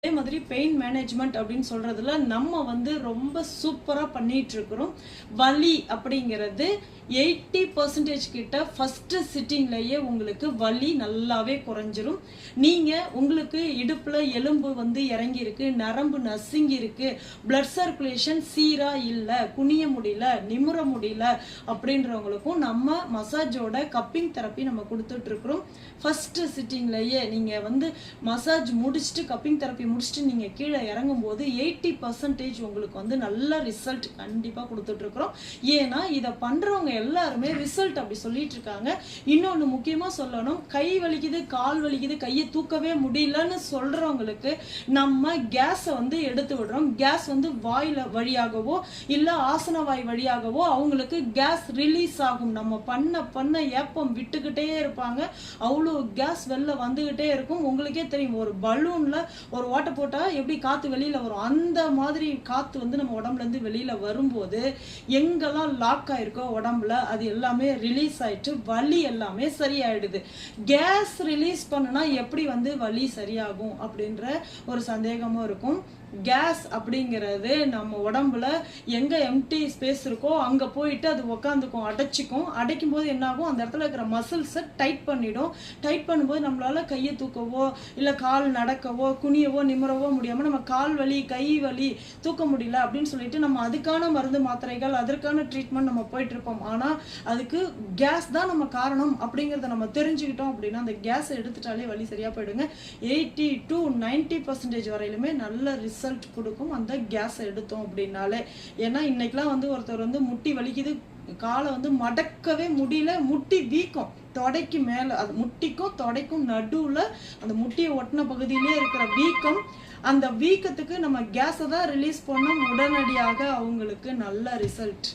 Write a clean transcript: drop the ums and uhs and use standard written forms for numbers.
அதே மாதிரி pain management அப்படின்னு சொல்றதுல நம்ம வந்து ரொம்ப சூப்பரா பண்ணிட்டு இருக்கிறோம். வலி அப்படிங்கிறது 80% கிட்ட ஃபர்ஸ்ட் சிட்டிங்லயே உங்களுக்கு வலி நல்லாவே குறைஞ்சிரும். நீங்க உங்களுக்கு இடுப்புல எலும்பு வந்து இறங்கி இருக்கு, நரம்பு நசுங்கி இருக்கு, பிளட் சர்க்குலேஷன் சீரா இல்ல, குனிய முடியல, நிமிர முடியல அப்படின்றவங்களுக்கும் நம்ம மசாஜோட கப்பிங் தெரப்பி நம்ம கொடுத்துட்டு இருக்கிறோம். ஃபர்ஸ்ட் சிட்டிங்லயே நீங்க வந்து மசாஜ் முடிச்சுட்டு கப்பிங் தெரப்பி முடிச்சுட்டு நீங்க கீழே இறங்கும் போது 80% உங்களுக்கு வந்து நல்ல ரிசல்ட் கண்டிப்பா கொடுத்துட்டு இருக்கிறோம். ஏன்னா இதை பண்றவங்க எல்லாருமே ரிசல்ட் அப்படி சொல்லிட்டு இருக்காங்க. இன்னொன்னு முக்கியமா சொல்லணும், கை வலிக்குது, கால் வலிக்குது, கையை தூக்கவே முடியலன்னு சொல்றவங்களுக்கு நம்ம கேஸை வந்து எடுத்து விடுறோம். கேஸ் வந்து வாயில வழியாகவோ இல்ல ஆசன வாய் வழியாகவோ அவங்களுக்கு கேஸ் ரிலீஸ் ஆகும். நம்ம பண்ண ஏப்பம் விட்டுக்கிட்டே இருப்பாங்க, அவ்வளோ கேஸ் வெளில வந்துகிட்டே இருக்கும். உங்களுக்கே தெரியும், ஒரு பலூன்ல ஒரு ஓட்டை போட்டா எப்படி காத்து வெளியில வரும், அந்த மாதிரி காத்து வந்து நம்ம உடம்புல இருந்து வெளியில வரும்போது எங்கெல்லாம் லாக் ஆயிருக்கோ உடம்புல அது எல்லாமே ரிலீஸ் ஆயிட்டு வலி எல்லாமே சரியாயிடுது. கேஸ் ரிலீஸ் பண்ணுனா எப்படி வந்து வலி சரியாகும் அப்படின்ற ஒரு சந்தேகமும் இருக்கும். கேஸ் அப்படிங்கிறது நம்ம உடம்புல எங்க எம்டி ஸ்பேஸ் இருக்கோ அங்க போயிட்டு அது உக்காந்துக்கும், அடைச்சிக்கும். அடைக்கும் போது என்ன ஆகும், அந்த இடத்துல இருக்கிற மசில்ஸை டைட் பண்ணிடும். டைட் பண்ணும்போது நம்மளால கையை தூக்கவோ இல்ல கால் நடக்கவோ குனியவோ நிமிரவோ முடியாம நம்ம கால் வலி கை வலி தூக்க முடியல அப்படின்னு சொல்லிட்டு நம்ம அதுக்கான மருந்து மாத்திரைகள் அதற்கான ட்ரீட்மெண்ட் நம்ம போயிட்டு இருப்போம். ஆனா அதுக்கு கேஸ் தான் நம்ம காரணம் அப்படிங்கிறத நம்ம தெரிஞ்சுக்கிட்டோம் அப்படின்னா அந்த கேஸ் எடுத்துட்டாலே வலி சரியா போயிடுங்க. 80 to 90% வரையிலுமே நல்ல ரிசல்ட் கொடுக்கும் அந்த கேஸ் எடுத்தோம் அப்படின்னாலே. ஏன்னா இன்னைக்கெல்லாம் வந்து ஒருத்தர் வந்து முட்டி வலிக்குது, காலை வந்து மடக்கவே முடியல, முட்டி வீக்கம், தொடைக்கு மேல, அது முட்டிக்கும் தொடைக்கும் நடுவுல அந்த முட்டியை ஒட்டின பகுதியிலே இருக்கிற வீக்கம், அந்த வீக்கத்துக்கு நம்ம கேஸை தான் ரிலீஸ் பண்ணோம், உடனடியாக அவங்களுக்கு நல்ல ரிசல்ட்.